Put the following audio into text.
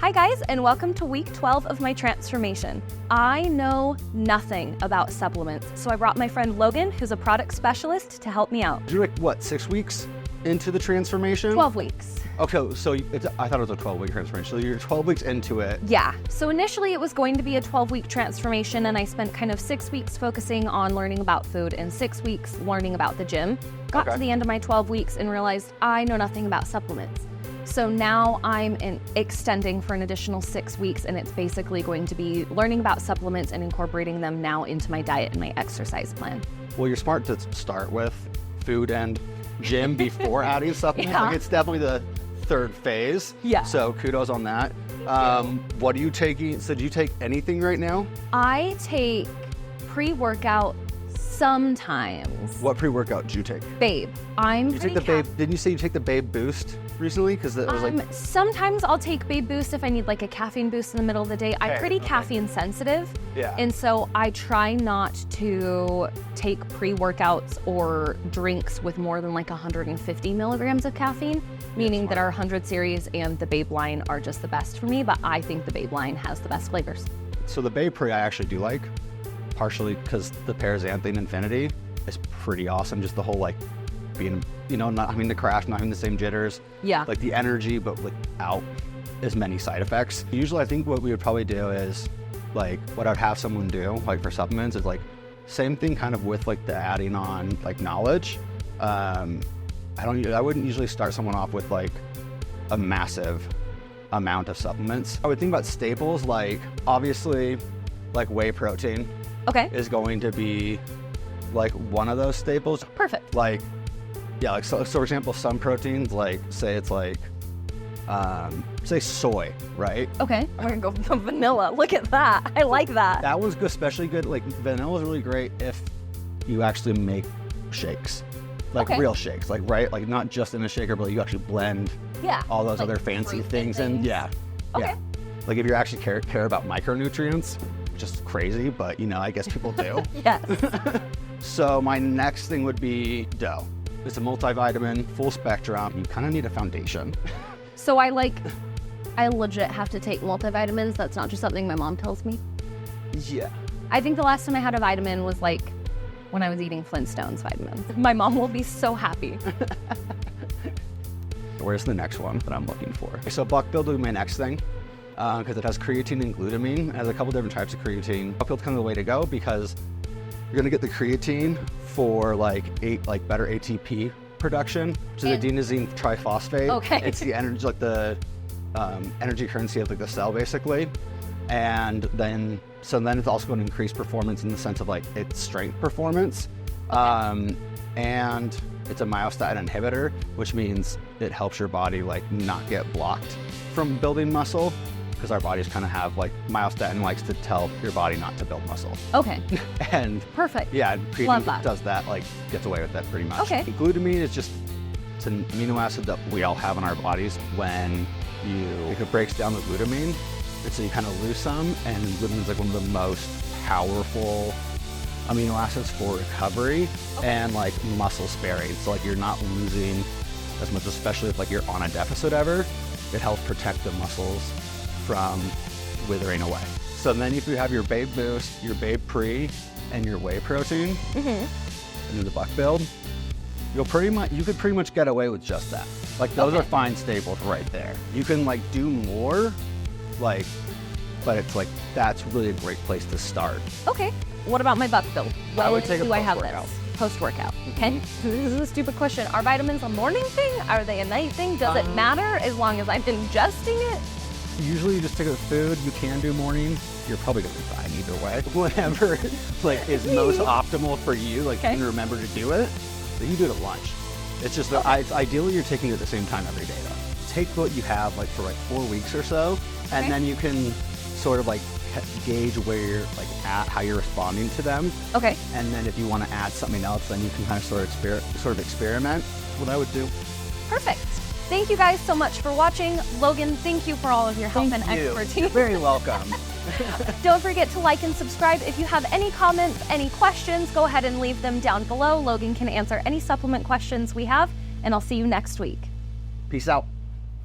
Hi guys, and welcome to week 12 of my transformation. I know nothing about supplements, so I brought my friend Logan, who's a product specialist, to help me out. You're like, what, 6 weeks into the transformation? 12 weeks. Okay, so I thought it was a 12-week transformation. So you're 12 weeks into it. Yeah, so initially it was going to be a 12-week transformation, and I spent kind of 6 weeks focusing on learning about food and 6 weeks learning about the gym. Got to the end of my 12 weeks and realized I know nothing about supplements. So now I'm extending for an additional 6 weeks, and it's basically going to be learning about supplements and incorporating them now into my diet and my exercise plan. Well, you're smart to start with food and gym before adding supplements. Yeah. Like, it's definitely the third phase. Yeah. So kudos on that. What are you taking? So do you take anything right now? I take pre-workout sometimes. What pre-workout did you take? Babe. Did you take the Babe? Didn't you say you take the Babe Boost recently? Because it was like. Sometimes I'll take Babe Boost if I need like a caffeine boost in the middle of the day. I'm pretty caffeine sensitive. Yeah. And so I try not to take pre-workouts or drinks with more than like 150 milligrams of caffeine, meaning that our 100 series and the Babe line are just the best for me, but I think the Babe line has the best flavors. So the Babe Pre I actually do like, partially because the Paraxanthine Infinity is pretty awesome. Just the whole like being, not having the crash, not having the same jitters. Yeah. Like the energy, but without as many side effects. Usually I think what we would probably do is like what I'd have someone do like for supplements is like same thing kind of with like the adding on like knowledge. I wouldn't usually start someone off with like a massive amount of supplements. I would think about staples, like obviously like whey protein. Okay. Is going to be like one of those staples. Perfect. Like, yeah, like so for example, some proteins, like say it's like, say soy, right? Okay, we're gonna go with the vanilla. Look at that, I like that. That one's especially good. Like vanilla is really great if you actually make shakes, like real shakes, like right, like not just in a shaker, but you actually blend all those like other fancy things. And yeah. Like if you actually care about micronutrients, just crazy, but I guess people do. Yes. So my next thing would be dough. It's a multivitamin, full spectrum. You kind of need a foundation. So I legit have to take multivitamins. That's not just something my mom tells me. Yeah. I think the last time I had a vitamin was like when I was eating Flintstones vitamins. My mom will be so happy. Where's the next one that I'm looking for? So buck build will be my next thing. Because it has creatine and glutamine. It has a couple different types of creatine. Buck build's kind of the way to go because you're gonna get the creatine for better ATP production, which is adenosine triphosphate. Okay. It's the energy, like the energy currency of like the cell, basically. And then it's also going to increase performance in the sense of like its strength performance. And it's a myostatin inhibitor, which means it helps your body like not get blocked from building muscle. Because our bodies kind of have like myostatin likes to tell your body not to build muscle. Okay. And perfect. Yeah, creatine does that, like gets away with that pretty much. Okay. Glutamine is just, it's an amino acid that we all have in our bodies. When it breaks down the glutamine, and so you kind of lose some, and glutamine is like one of the most powerful amino acids for recovery and like muscle sparing. So like you're not losing as much, especially if like you're on a deficit ever. It helps protect the muscles from withering away. So then if you have your Babe Boost, your Babe Pre, and your whey protein, and then the buck build, you could pretty much get away with just that. Like those are fine staples right there. You can like do more, like, but it's like, that's really a great place to start. Okay. What about my buck build? I would take do I have this? Post-workout. Okay. This is a stupid question. Are vitamins a morning thing? Are they a night thing? Does it matter as long as I'm ingesting it? Usually you just take it with food. You can do morning. You're probably gonna be fine either way. Whatever like is most optimal for you, like you can remember to do it. So you do it at lunch. It's just ideally you're taking it at the same time every day though. Take what you have like for like 4 weeks or so, and then you can sort of like gauge where you're like at, how you're responding to them. Okay. And then if you want to add something else, then you can kind of sort of experiment. That's what I would do. Perfect. Thank you guys so much for watching. Logan, thank you for all of your help and expertise. You're very welcome. Don't forget to like and subscribe. If you have any comments, any questions, go ahead and leave them down below. Logan can answer any supplement questions we have, and I'll see you next week. Peace out.